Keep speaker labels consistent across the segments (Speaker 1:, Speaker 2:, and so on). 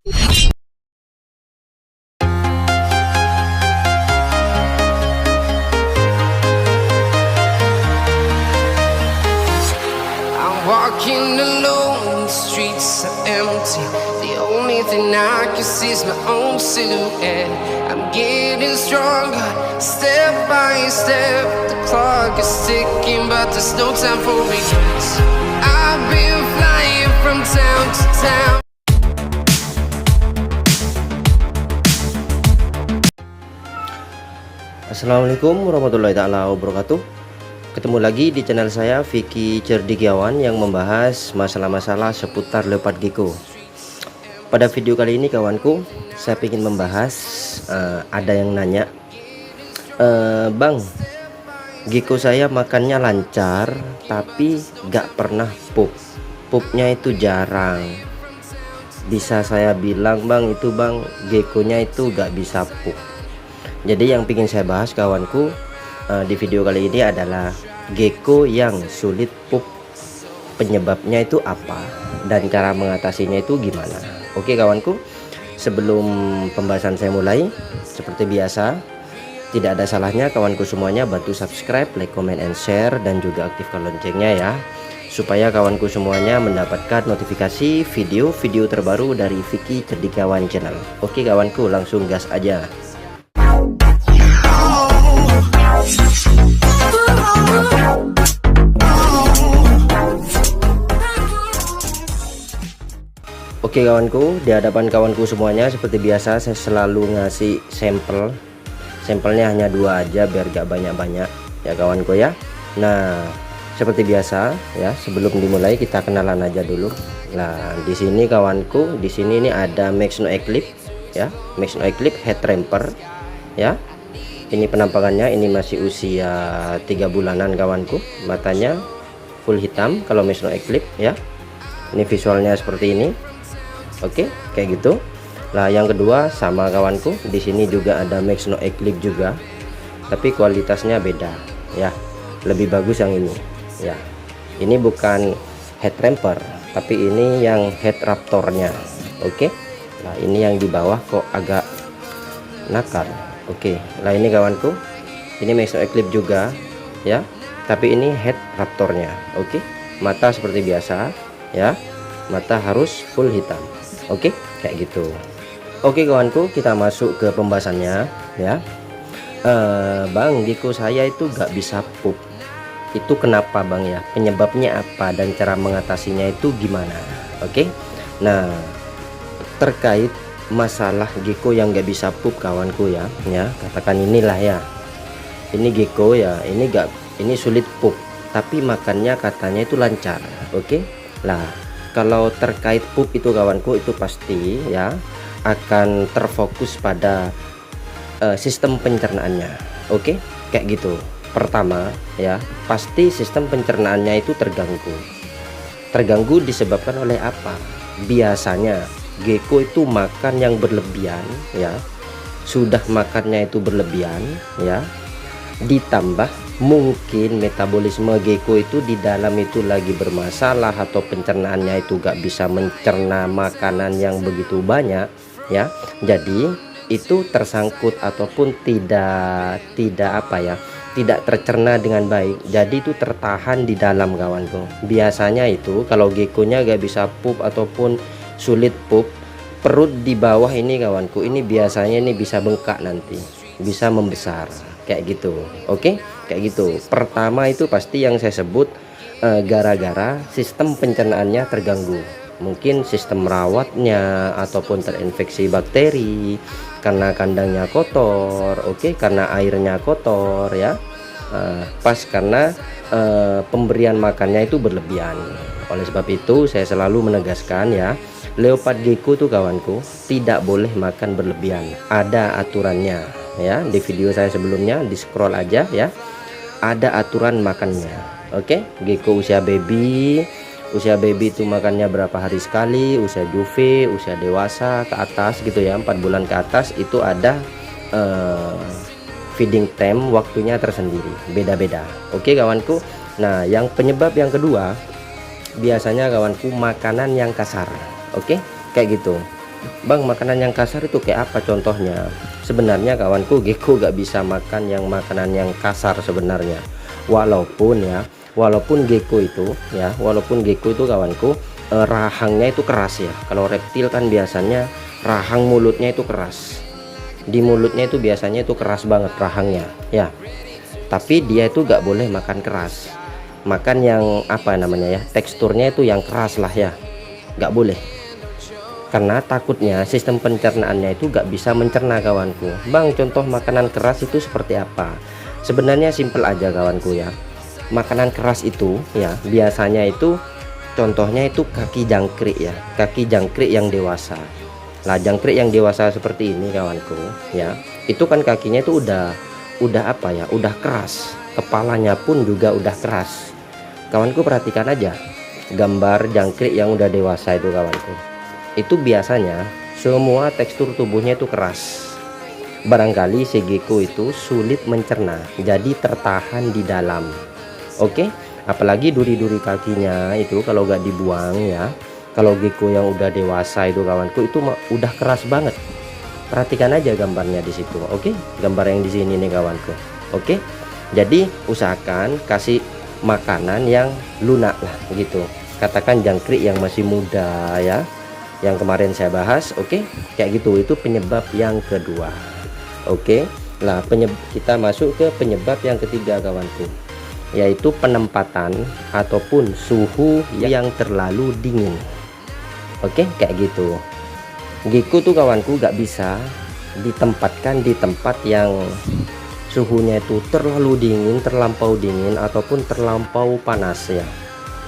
Speaker 1: Walking alone, the streets are empty. The only thing I can see is my own silhouette. I'm getting stronger, step by step. The clock is ticking, but there's no time for regrets. I've been flying from town to town.
Speaker 2: Assalamualaikum warahmatullahi taala wabarakatuh. Ketemu lagi di channel saya Vicky Cerdigiawan yang membahas masalah-masalah seputar leopard gecko. Pada video kali ini kawanku, saya ingin membahas ada yang nanya, Bang, gecko saya makannya lancar tapi gak pernah pupnya itu jarang. Bisa saya bilang bang, itu bang, geckonya itu gak bisa pup. Jadi yang ingin saya bahas kawanku di video kali ini adalah gecko yang sulit pup, penyebabnya itu apa dan cara mengatasinya itu gimana. Oke kawanku, sebelum pembahasan saya mulai, seperti biasa tidak ada salahnya kawanku semuanya bantu subscribe, like, comment, and share, dan juga aktifkan loncengnya ya, supaya kawanku semuanya mendapatkan notifikasi video-video terbaru dari Vicky Cerdigiawan channel. Oke kawanku, langsung gas aja. Oke kawanku, di hadapan kawanku semuanya seperti biasa saya selalu ngasih sampelnya hanya 2 aja biar gak banyak-banyak ya kawanku ya. Nah seperti biasa ya, sebelum dimulai kita kenalan aja dulu. Nah di sini kawanku, di sini ini ada Max No Eclipse ya, Max No Eclipse head tramper ya. Ini penampakannya, ini masih usia 3 bulanan kawanku, matanya full hitam kalau Max No Eclipse ya. Ini visualnya seperti ini. Oke, kayak gitu. Nah, yang kedua sama kawanku, di sini juga ada Max No Eclipse juga, tapi kualitasnya beda ya. Lebih bagus yang ini ya. Ini bukan head tramper, tapi ini yang head raptornya. Oke. Nah, ini yang di bawah kok agak nakal. Oke. Nah, ini kawanku, ini Max No Eclipse juga ya, tapi ini head raptornya. Oke. Mata seperti biasa ya. Mata harus full hitam. Oke, kayak gitu. Oke kawanku, kita masuk ke pembahasannya ya. Bang, gecko saya itu gak bisa pup. Itu kenapa bang ya? Penyebabnya apa dan cara mengatasinya itu gimana? Oke. Nah, terkait masalah gecko yang gak bisa pup kawanku ya, katakan inilah ya. Ini gecko ya, ini sulit pup, tapi makannya katanya itu lancar. Oke. Lah, kalau terkait pup itu kawanku, itu pasti ya akan terfokus pada sistem pencernaannya. Oke, kayak gitu. Pertama ya, pasti sistem pencernaannya itu terganggu disebabkan oleh apa? Biasanya gecko itu makan yang berlebihan ya, sudah makannya itu berlebihan ya, ditambah mungkin metabolisme gecko itu di dalam itu lagi bermasalah, atau pencernaannya itu gak bisa mencerna makanan yang begitu banyak ya. Jadi itu tersangkut ataupun tidak tercerna dengan baik, jadi itu tertahan di dalam kawanku. Biasanya itu kalau geckonya gak bisa pup ataupun sulit pup, perut di bawah ini kawanku, ini biasanya ini bisa bengkak, nanti bisa membesar kayak gitu. Oke, kayak gitu. Pertama itu pasti yang saya sebut gara-gara sistem pencernaannya terganggu. Mungkin sistem merawatnya ataupun terinfeksi bakteri karena kandangnya kotor. Oke, karena airnya kotor ya. Pas karena pemberian makannya itu berlebihan. Oleh sebab itu saya selalu menegaskan ya, leopard gecko tuh kawanku tidak boleh makan berlebihan, ada aturannya ya. Di video saya sebelumnya, di scroll aja ya, ada aturan makannya. Oke, gecko usia baby itu makannya berapa hari sekali, usia juve, usia dewasa ke atas gitu ya, 4 bulan ke atas itu ada feeding time, waktunya tersendiri, beda-beda. Oke kawanku. Nah, yang penyebab yang kedua biasanya kawanku makanan yang kasar. Oke, kayak gitu. Bang, makanan yang kasar itu kayak apa contohnya? Sebenarnya kawanku, gecko gak bisa makan yang makanan yang kasar sebenarnya. Walaupun gecko itu kawanku, rahangnya itu keras ya. Kalau reptil kan biasanya rahang mulutnya itu keras. Di mulutnya itu biasanya itu keras banget rahangnya ya. Tapi dia itu gak boleh makan keras. Makan yang apa namanya ya, teksturnya itu yang keras lah ya. Gak boleh. Karena takutnya sistem pencernaannya itu gak bisa mencerna kawanku. Bang, contoh makanan keras itu seperti apa? Sebenarnya simpel aja kawanku ya. Makanan keras itu ya biasanya itu contohnya itu kaki jangkrik ya, kaki jangkrik yang dewasa. Lah, jangkrik yang dewasa seperti ini kawanku ya, itu kan kakinya itu udah apa ya, udah keras. Kepalanya pun juga udah keras. Kawanku perhatikan aja gambar jangkrik yang udah dewasa itu kawanku. Itu biasanya semua tekstur tubuhnya itu keras. Barangkali si gecko itu sulit mencerna, jadi tertahan di dalam. Oke, apalagi duri-duri kakinya itu kalau gak dibuang ya. Kalau gecko yang udah dewasa itu kawanku itu udah keras banget. Perhatikan aja gambarnya di situ. Oke, gambar yang di sini nih kawanku. Oke, jadi usahakan kasih makanan yang lunak lah gitu. Katakan jangkrik yang masih muda ya, yang kemarin saya bahas. Oke, kayak gitu. Itu penyebab yang kedua. Oke, lah kita masuk ke penyebab yang ketiga kawanku, yaitu penempatan ataupun suhu yang terlalu dingin. Oke, kayak gitu. Gecko tuh kawanku gak bisa ditempatkan di tempat yang suhunya itu terlalu dingin, terlampau dingin ataupun terlampau panas ya.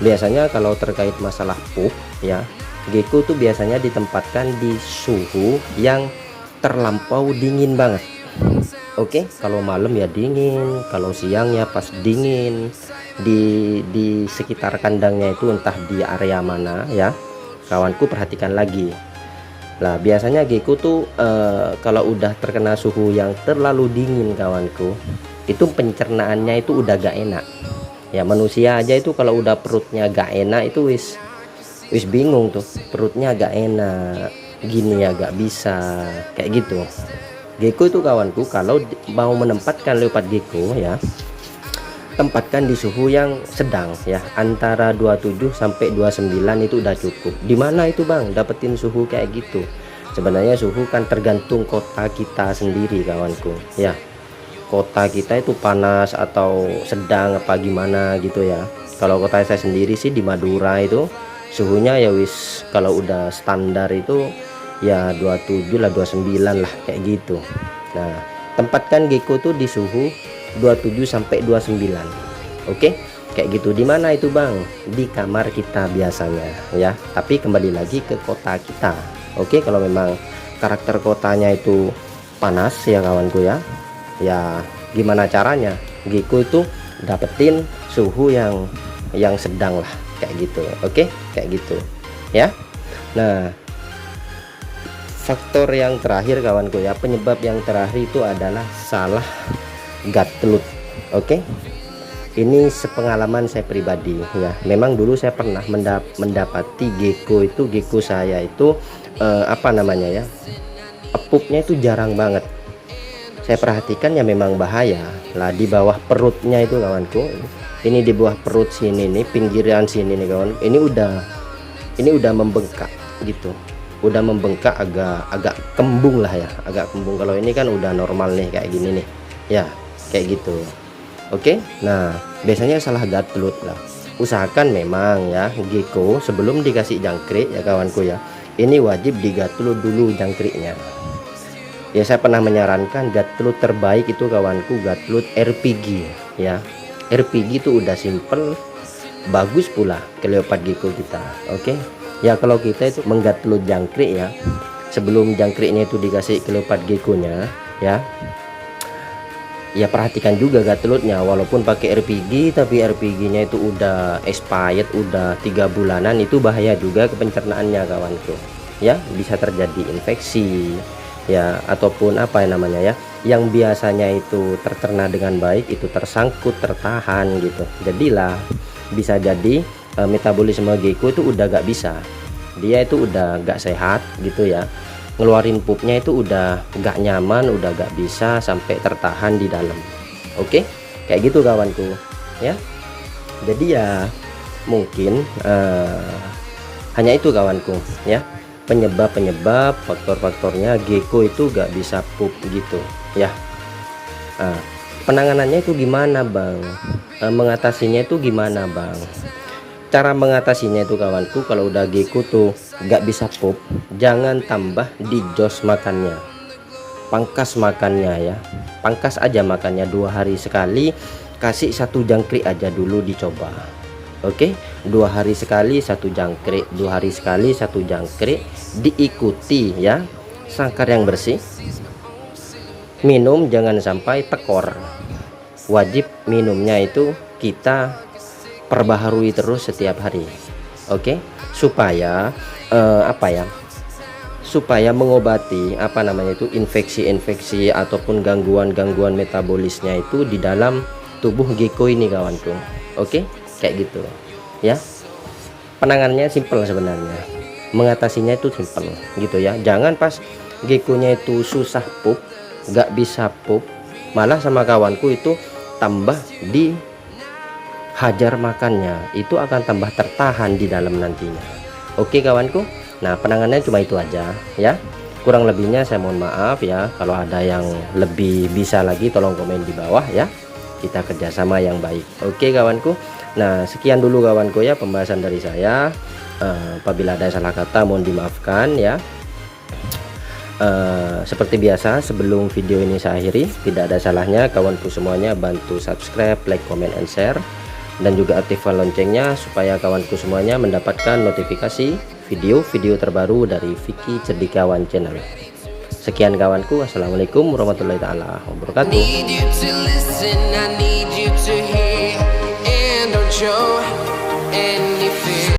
Speaker 2: Biasanya kalau terkait masalah pup ya, gecko tuh biasanya ditempatkan di suhu yang terlampau dingin banget. Oke, kalau malam ya dingin, kalau siang ya pas dingin. Di sekitar kandangnya itu entah di area mana ya, kawanku perhatikan lagi. Lah, biasanya gecko tuh kalau udah terkena suhu yang terlalu dingin kawanku, itu pencernaannya itu udah gak enak ya. Manusia aja itu kalau udah perutnya gak enak itu wis bingung tuh, perutnya gak enak gini ya, gak bisa kayak gitu. Gecko itu kawanku kalau mau menempatkan leopard gecko ya, tempatkan di suhu yang sedang ya, antara 27 sampai 29 itu udah cukup. Dimana itu bang dapetin suhu kayak gitu? Sebenarnya suhu kan tergantung kota kita sendiri kawanku ya. Kota kita itu panas atau sedang apa gimana gitu ya. Kalau kota saya sendiri sih di Madura itu suhunya ya wis kalau udah standar itu ya 27 lah, 29 lah kayak gitu. Nah, tempatkan gecko tuh di suhu 27 sampai 29. Oke, kayak gitu. Di mana itu bang? Di kamar kita biasanya ya, tapi kembali lagi ke kota kita. Oke, kalau memang karakter kotanya itu panas ya kawanku ya, ya gimana caranya gecko itu dapetin suhu yang sedang lah kayak gitu. Oke, kayak gitu ya. Nah, faktor yang terakhir kawanku ya, penyebab yang terakhir itu adalah salah gatelut. Oke, ini sepengalaman saya pribadi ya. Memang dulu saya pernah mendapati gecko saya itu apa namanya ya, pupnya itu jarang banget. Saya perhatikan ya memang bahaya lah di bawah perutnya itu kawanku. Ini di bawah perut sini nih, pinggiran sini nih kawan. Ini udah membengkak gitu. Udah membengkak, agak kembung lah ya, agak kembung. Kalau ini kan udah normal nih kayak gini nih ya, kayak gitu. Oke, nah biasanya salah gatelut lah. Usahakan memang ya gecko sebelum dikasih jangkrik ya kawanku ya, ini wajib digatelut dulu jangkriknya ya. Saya pernah menyarankan gatelut terbaik itu kawanku gatelut RPG ya. RPG itu udah simple, bagus pula ke leopard gecko kita. Oke ya, kalau kita itu menggatelut jangkrik ya, sebelum jangkriknya itu dikasih ke leopard gecko-nya ya, ya perhatikan juga gatelutnya. Walaupun pakai RPG tapi RPG-nya itu udah expired, udah 3 bulanan, itu bahaya juga ke pencernaannya kawanku ya. Bisa terjadi infeksi ya, ataupun apa yang namanya ya, yang biasanya itu tercerna dengan baik itu tersangkut, tertahan gitu. Jadilah bisa jadi metabolisme gecko itu udah gak bisa, dia itu udah gak sehat gitu ya. ngeluarin pupnya itu udah gak nyaman, udah gak bisa sampai tertahan di dalam. Oke, kayak gitu kawanku ya. Jadi ya mungkin hanya itu kawanku ya, penyebab faktor-faktornya gecko itu gak bisa pup gitu ya. Penanganannya itu gimana bang, mengatasinya itu gimana bang? Cara mengatasinya itu kawanku, kalau udah gecko tuh gak bisa pup, jangan tambah di jos makannya, pangkas makannya ya, pangkas aja makannya 2 hari sekali, kasih 1 jangkrik aja dulu dicoba. Oke, 2 hari sekali 1 jangkrik, 2 hari sekali 1 jangkrik, diikuti ya, sangkar yang bersih, minum jangan sampai tekor, wajib minumnya itu kita perbaharui terus setiap hari. Oke, supaya supaya mengobati infeksi-infeksi ataupun gangguan-gangguan metabolisnya itu di dalam tubuh gecko ini kawanku. Oke, kayak gitu ya. Penanganannya simple sebenarnya, mengatasinya itu simple gitu ya. Jangan pas geckonya itu susah pup, gak bisa pup, malah sama kawanku itu tambah di hajar makannya, itu akan tambah tertahan di dalam nantinya. Oke kawanku, nah penanganannya cuma itu aja ya, kurang lebihnya saya mohon maaf ya. Kalau ada yang lebih bisa lagi tolong komen di bawah ya, kita kerjasama yang baik. Oke kawanku, nah sekian dulu kawanku ya pembahasan dari saya. Apabila ada salah kata mohon dimaafkan ya. Seperti biasa sebelum video ini saya akhiri, tidak ada salahnya kawanku semuanya bantu subscribe, like, comment, and share, dan juga aktifkan loncengnya supaya kawanku semuanya mendapatkan notifikasi video-video terbaru dari Vicky Cerdikawan Channel. Sekian kawanku, assalamualaikum warahmatullahi wabarakatuh.